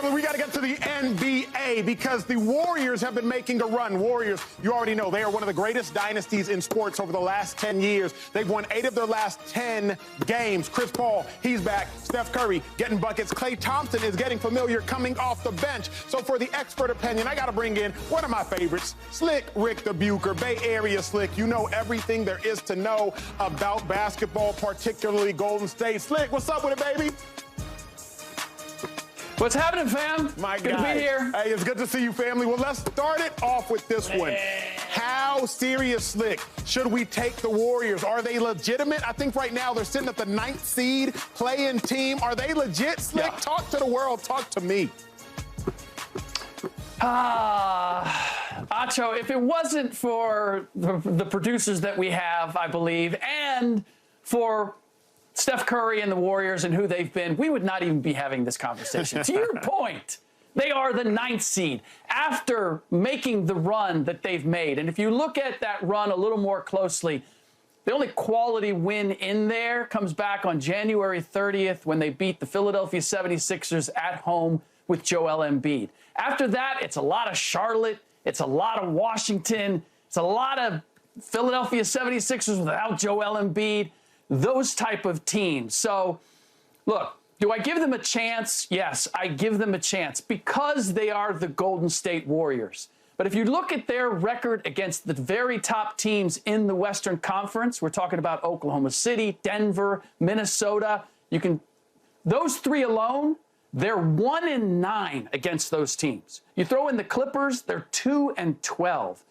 Family, we got to get to the NBA because the Warriors have been making a run. Warriors, you already know, they are one of the greatest dynasties in sports over the last 10 years. They've won 8 of their last 10 games. Chris Paul, he's back. Steph Curry getting buckets. Klay Thompson is getting familiar coming off the bench. So for the expert opinion, I got to bring in one of my favorites, Slick Ric Bucher, Bay Area Slick. You know everything there is to know about basketball, particularly Golden State. Slick, what's up with it, baby? What's happening, fam? My good guy. to be here. Hey, it's good to see you, family. Well, let's start it off with this one. How serious, Slick, should we take the Warriors? Are they legitimate? I think right now they're sitting at the 9th seed playing team. Are they legit, Slick? Yeah. Talk to the world. Talk to me. Acho, if it wasn't for the producers that we have, I believe, and for Steph Curry and the Warriors and who they've been, we would not even be having this conversation. To your point, they are the 9th seed after making the run that they've made. And if you look at that run a little more closely, the only quality win in there comes back on January 30th when they beat the Philadelphia 76ers at home with Joel Embiid. After that, it's a lot of Charlotte. It's a lot of Washington. It's a lot of Philadelphia 76ers without Joel Embiid. Those type of teams. So, look, do I give them a chance? Yes, I give them a chance because they are the Golden State Warriors. But if you look at their record against the very top teams in the Western Conference, we're talking about Oklahoma City, Denver, Minnesota. Those 3 alone, they're 1-9 against those teams. You throw in the Clippers, they're 2-12.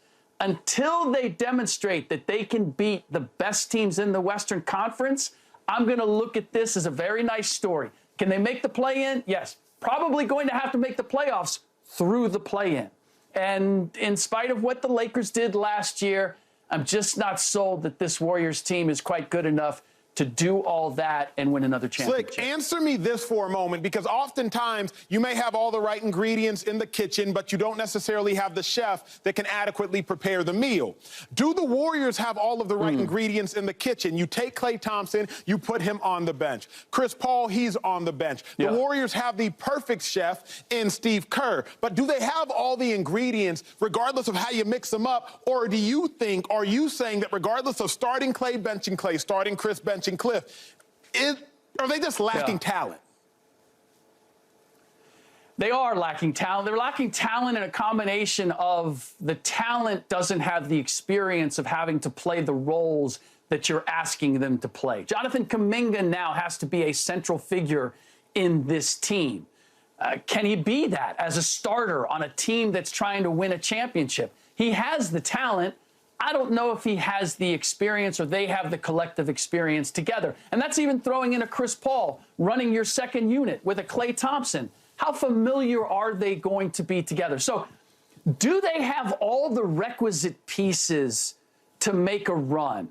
Until they demonstrate that they can beat the best teams in the Western Conference, I'm going to look at this as a very nice story. Can they make the play-in? Yes. Probably going to have to make the playoffs through the play-in. And in spite of what the Lakers did last year, I'm just not sold that this Warriors team is quite good enough to do all that and win another championship. Slick, answer me this for a moment, because oftentimes you may have all the right ingredients in the kitchen, but you don't necessarily have the chef that can adequately prepare the meal. Do the Warriors have all of the right ingredients in the kitchen? You take Klay Thompson, you put him on the bench. Chris Paul, he's on the bench. The Warriors have the perfect chef in Steve Kerr, but do they have all the ingredients regardless of how you mix them up? Or are you saying that regardless of starting Klay, benching Klay, starting Chris, benching Cliff, are they just lacking talent? They are lacking talent. They're lacking talent in a combination of the talent doesn't have the experience of having to play the roles that you're asking them to play. Jonathan Kuminga now has to be a central figure in this team. Can he be that as a starter on a team that's trying to win a championship? He has the talent. I don't know if he has the experience or they have the collective experience together. And that's even throwing in a Chris Paul running your second unit with a Klay Thompson. How familiar are they going to be together? So do they have all the requisite pieces to make a run?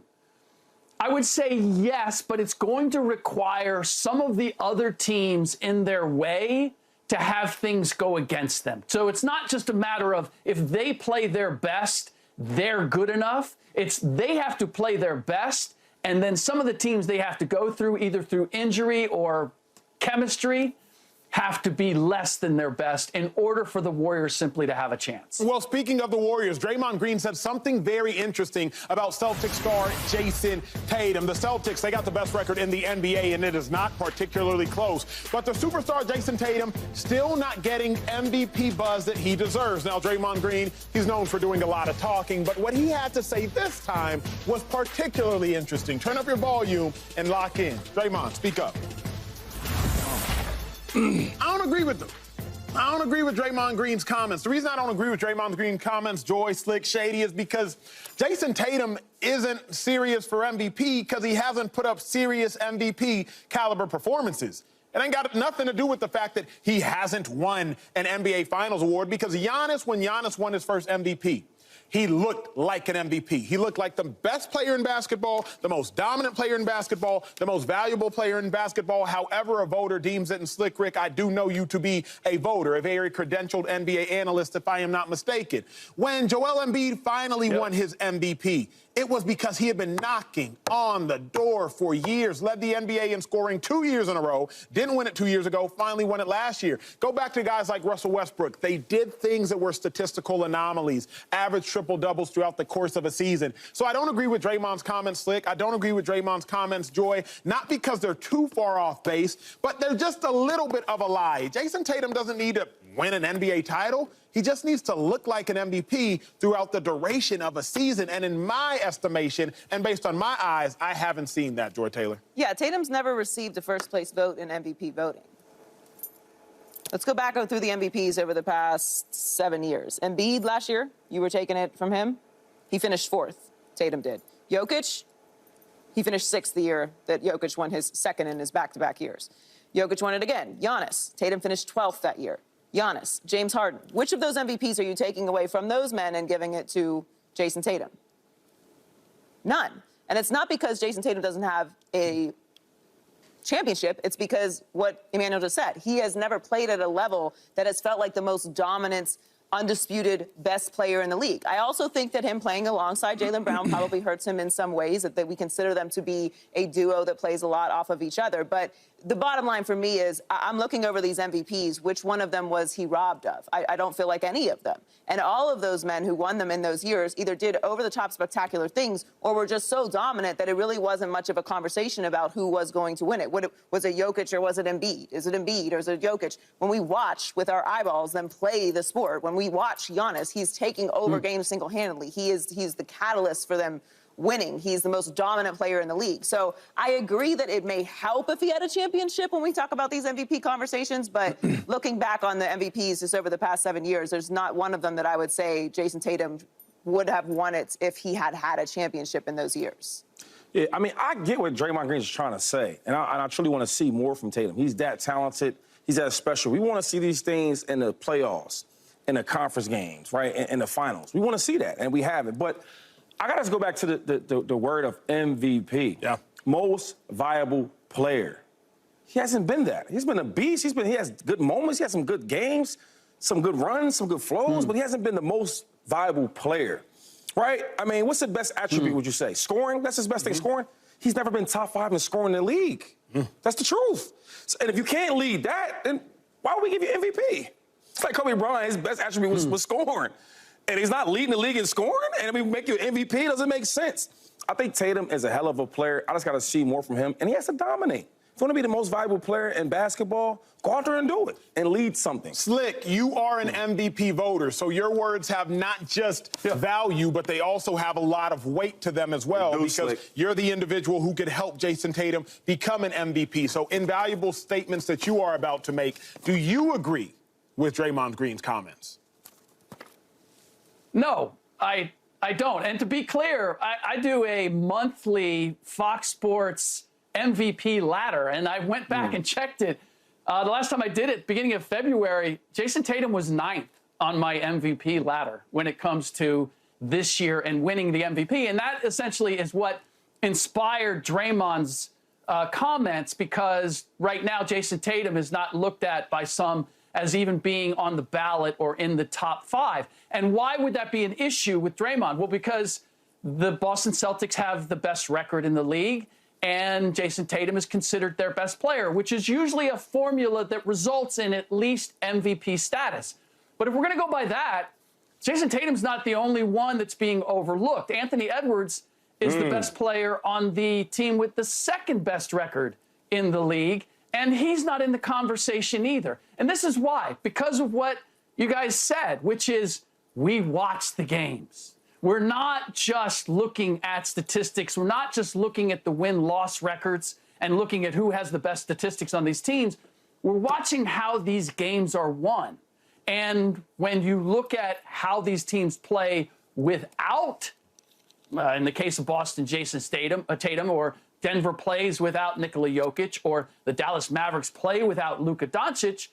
I would say yes, but it's going to require some of the other teams in their way to have things go against them. So it's not just a matter of if they play their best, they're good enough. It's they have to play their best, and then some of the teams they have to go through, either through injury or chemistry, have to be less than their best in order for the Warriors simply to have a chance. Well, speaking of the Warriors, Draymond Green said something very interesting about Celtics star Jayson Tatum. The Celtics, they got the best record in the NBA, and it is not particularly close. But the superstar Jayson Tatum still not getting MVP buzz that he deserves. Now, Draymond Green, he's known for doing a lot of talking, but what he had to say this time was particularly interesting. Turn up your volume and lock in. Draymond, speak up. I don't agree with them. I don't agree with Draymond Green's comments. The reason I don't agree with Draymond Green's comments, Joy, Slick, Shady, is because Jayson Tatum isn't serious for MVP because he hasn't put up serious MVP caliber performances. It ain't got nothing to do with the fact that he hasn't won an NBA Finals award, because when Giannis won his first MVP, He looked like an MVP. He looked like the best player in basketball, the most dominant player in basketball, the most valuable player in basketball, however a voter deems it. And Slick Rick, I do know you to be a voter, a very credentialed NBA analyst, if I am not mistaken. When Joel Embiid finally won his MVP, it was because he had been knocking on the door for years, led the NBA in scoring 2 years in a row, didn't win it 2 years ago, finally won it last year. Go back to guys like Russell Westbrook. They did things that were statistical anomalies, average triple-doubles throughout the course of a season. So I don't agree with Draymond's comments, Slick. I don't agree with Draymond's comments, Joy, not because they're too far off base, but they're just a little bit of a lie. Jayson Tatum doesn't need to win an NBA title. He just needs to look like an MVP throughout the duration of a season. And in my estimation, and based on my eyes, I haven't seen that, Joy Taylor. Yeah, Tatum's never received a first-place vote in MVP voting. Let's go back through the MVPs over the past 7 years. Embiid last year, you were taking it from him. He finished 4th. Tatum did. Jokic, he finished 6th the year that Jokic won his second in his back-to-back years. Jokic won it again. Giannis, Tatum finished 12th that year. Giannis, James Harden. Which of those MVPs are you taking away from those men and giving it to Jayson Tatum? None. And it's not because Jayson Tatum doesn't have a championship. It's because what Emmanuel just said. He has never played at a level that has felt like the most dominant, undisputed best player in the league. I also think that him playing alongside Jaylen Brown probably hurts him in some ways, that we consider them to be a duo that plays a lot off of each other. But the bottom line for me is I'm looking over these MVPs. Which one of them was he robbed of? I don't feel like any of them. And all of those men who won them in those years either did over-the-top spectacular things or were just so dominant that it really wasn't much of a conversation about who was going to win it. Was it Jokic or was it Embiid? Is it Embiid or is it Jokic? When we watch with our eyeballs them play the sport, when we watch Giannis, he's taking over games single-handedly. He's the catalyst for them winning. He's the most dominant player in the league. So I agree that it may help if he had a championship when we talk about these MVP conversations, but looking back on the MVPs just over the past 7 years, there's not one of them that I would say Jayson Tatum would have won it if he had had a championship in those years. Yeah, I mean, I get what Draymond Green is trying to say, and I truly want to see more from Tatum. He's that talented. He's that special. We want to see these things in the playoffs, in the conference games, right, in the finals. We want to see that, and we have it. But I got to go back to the word of MVP. Yeah. Most valuable player. He hasn't been that. He's been a beast. He has good moments. He has some good games, some good runs, some good flows, but he hasn't been the most valuable player, right? I mean, what's the best attribute, would you say? Scoring? That's his best thing, scoring? He's never been top 5 in scoring in the league. That's the truth. And if you can't lead that, then why would we give you MVP? It's like Kobe Bryant, his best attribute was scoring. And he's not leading the league in scoring, and we make you an MVP, it doesn't make sense. I think Tatum is a hell of a player. I just got to see more from him, and he has to dominate. If you want to be the most valuable player in basketball, go out there and do it and lead something. Slick, you are an MVP voter, so your words have not just value, but they also have a lot of weight to them as well, because Slick. you're the individual who could help Jayson Tatum become an MVP. So invaluable statements that you are about to make. Do you agree with Draymond Green's comments? No, I don't. And to be clear, I do a monthly Fox Sports MVP ladder, and I went back and checked it. The last time I did it, beginning of February, Jayson Tatum was 9th on my MVP ladder when it comes to this year and winning the MVP. And that essentially is what inspired Draymond's comments, because right now Jayson Tatum is not looked at by some as even being on the ballot or in the top 5. And why would that be an issue with Draymond? Well, because the Boston Celtics have the best record in the league, and Jayson Tatum is considered their best player, which is usually a formula that results in at least MVP status. But if we're going to go by that, Jayson Tatum's not the only one that's being overlooked. Anthony Edwards is the best player on the team with the second best record in the league, and he's not in the conversation either. And this is why, because of what you guys said, which is we watch the games. We're not just looking at statistics. We're not just looking at the win-loss records and looking at who has the best statistics on these teams. We're watching how these games are won. And when you look at how these teams play without, in the case of Boston, Jayson Tatum, or Denver plays without Nikola Jokic, or the Dallas Mavericks play without Luka Doncic,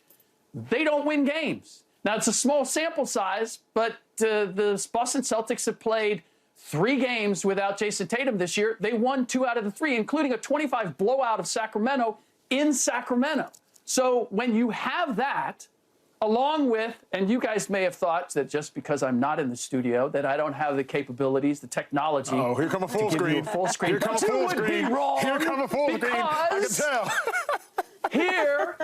they don't win games. Now, it's a small sample size, but the Boston Celtics have played 3 games without Jayson Tatum this year. They won 2 out of the 3, including a 25 blowout of Sacramento in Sacramento. So when you have that, along with, and you guys may have thought that just because I'm not in the studio, that I don't have the capabilities, the technology. Oh, here come a full screen. Full screen. Here come a full screen. Here come a full screen. I can tell. Here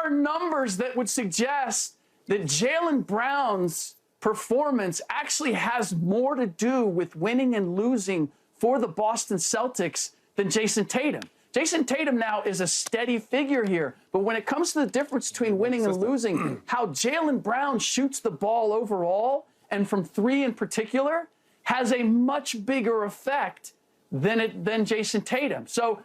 are numbers that would suggest that Jaylen Brown's performance actually has more to do with winning and losing for the Boston Celtics than Jayson Tatum. Jayson Tatum now is a steady figure here, but when it comes to the difference between winning and losing, how Jaylen Brown shoots the ball overall, and from 3 in particular, has a much bigger effect than Jayson Tatum. So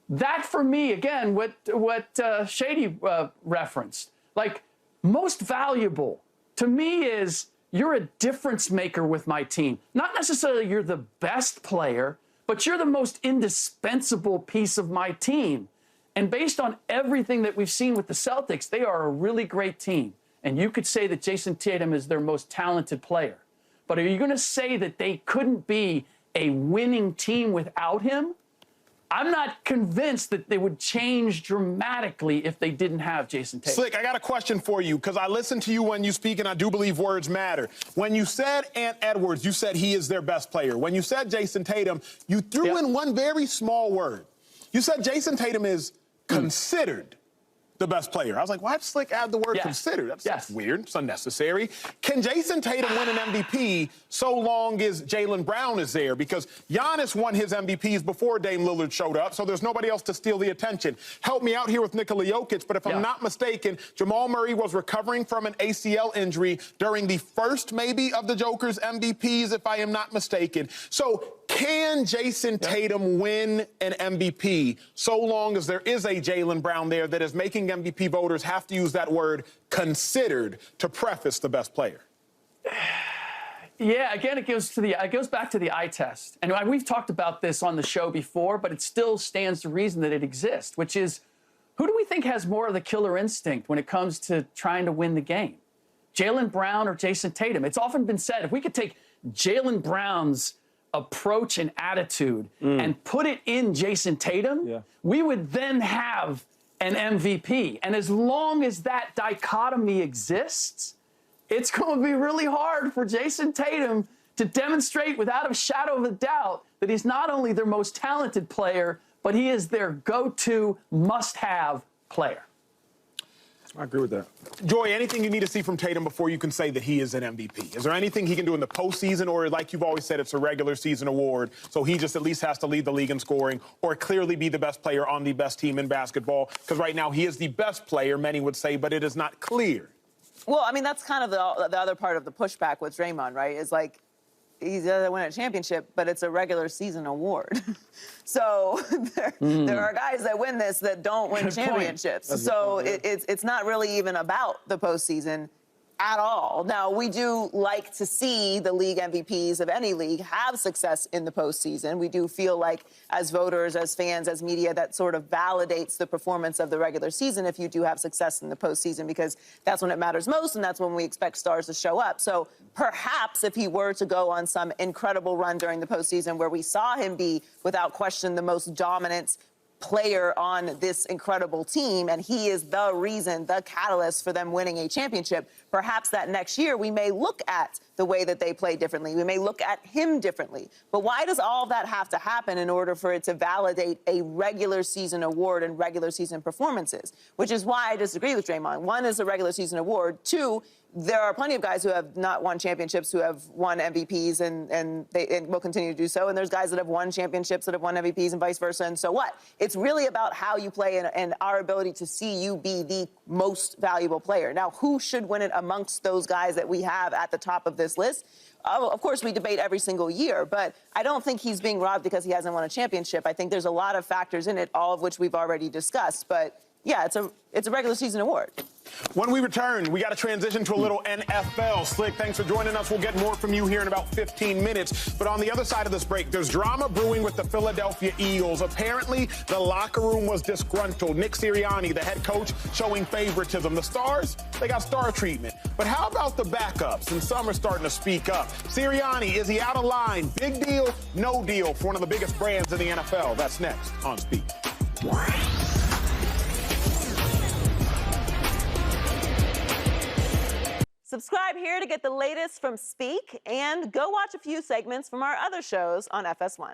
that, for me, again, what Shady referenced, like, most valuable to me is you're a difference maker with my team. Not necessarily you're the best player, but you're the most indispensable piece of my team. And based on everything that we've seen with the Celtics, they are a really great team. And you could say that Jayson Tatum is their most talented player. But are you going to say that they couldn't be a winning team without him? I'm not convinced that they would change dramatically if they didn't have Jayson Tatum. Slick, I got a question for you, because I listen to you when you speak, and I do believe words matter. When you said Ant Edwards, you said he is their best player. When you said Jayson Tatum, you threw in one very small word. You said Jayson Tatum is considered the best player. I was like, why did Slick add the word considered? That's weird. It's unnecessary. Can Jayson Tatum win an MVP so long as Jaylen Brown is there? Because Giannis won his MVPs before Dame Lillard showed up, so there's nobody else to steal the attention. Help me out here with Nikola Jokic, but if I'm not mistaken, Jamal Murray was recovering from an ACL injury during the first, maybe, of the Joker's MVPs, if I am not mistaken. So can Jayson Tatum win an MVP so long as there is a Jaylen Brown there that is making MVP voters have to use that word considered to preface the best player? Yeah, again, it goes back to the eye test. And we've talked about this on the show before, but it still stands to reason that it exists, which is, who do we think has more of the killer instinct when it comes to trying to win the game? Jaylen Brown or Jayson Tatum? It's often been said, if we could take Jaylen Brown's approach and attitude and put it in Jayson Tatum, we would then have an MVP. And as long as that dichotomy exists, it's going to be really hard for Jayson Tatum to demonstrate without a shadow of a doubt that he's not only their most talented player, but he is their go-to, must-have player. I agree with that. Joy, anything you need to see from Tatum before you can say that he is an MVP? Is there anything he can do in the postseason, or like you've always said, it's a regular season award, so he just at least has to lead the league in scoring or clearly be the best player on the best team in basketball? Because right now he is the best player, many would say, but it is not clear. Well, I mean, that's kind of the other part of the pushback with Draymond, right? Is like, he's going to win a championship, but it's a regular season award. So there are guys that win this that don't win championships. So it's not really even about the postseason at all. Now, we do like to see the league MVPs of any league have success in the postseason. We do feel like, as voters, as fans, as media, that sort of validates the performance of the regular season if you do have success in the postseason, because that's when it matters most, and that's when we expect stars to show up. So perhaps if he were to go on some incredible run during the postseason where we saw him be, without question, the most dominant player on this incredible team, and he is the reason, the catalyst for them winning a championship, perhaps that next year we may look at the way that they play differently. We may look at him differently. But why does all of that have to happen in order for it to validate a regular season award and regular season performances? Which is why I disagree with Draymond. One is a regular season award. Two, there are plenty of guys who have not won championships who have won MVPs and will continue to do so. And there's guys that have won championships that have won MVPs and vice versa. And so what? It's really about how you play and our ability to see you be the most valuable player. Now, who should win it amongst those guys that we have at the top of this list? Of course, we debate every single year, but I don't think he's being robbed because he hasn't won a championship. I think there's a lot of factors in it, all of which we've already discussed. But Yeah, it's a regular season award. When we return, we got to transition to a little NFL. Slick, thanks for joining us. We'll get more from you here in about 15 minutes. But on the other side of this break, there's drama brewing with the Philadelphia Eagles. Apparently, the locker room was disgruntled. Nick Sirianni, the head coach, showing favoritism. The stars, they got star treatment. But how about the backups? And some are starting to speak up. Sirianni, is he out of line? Big deal, no deal for one of the biggest brands in the NFL. That's next on Speak. Subscribe here to get the latest from Speak, and go watch a few segments from our other shows on FS1.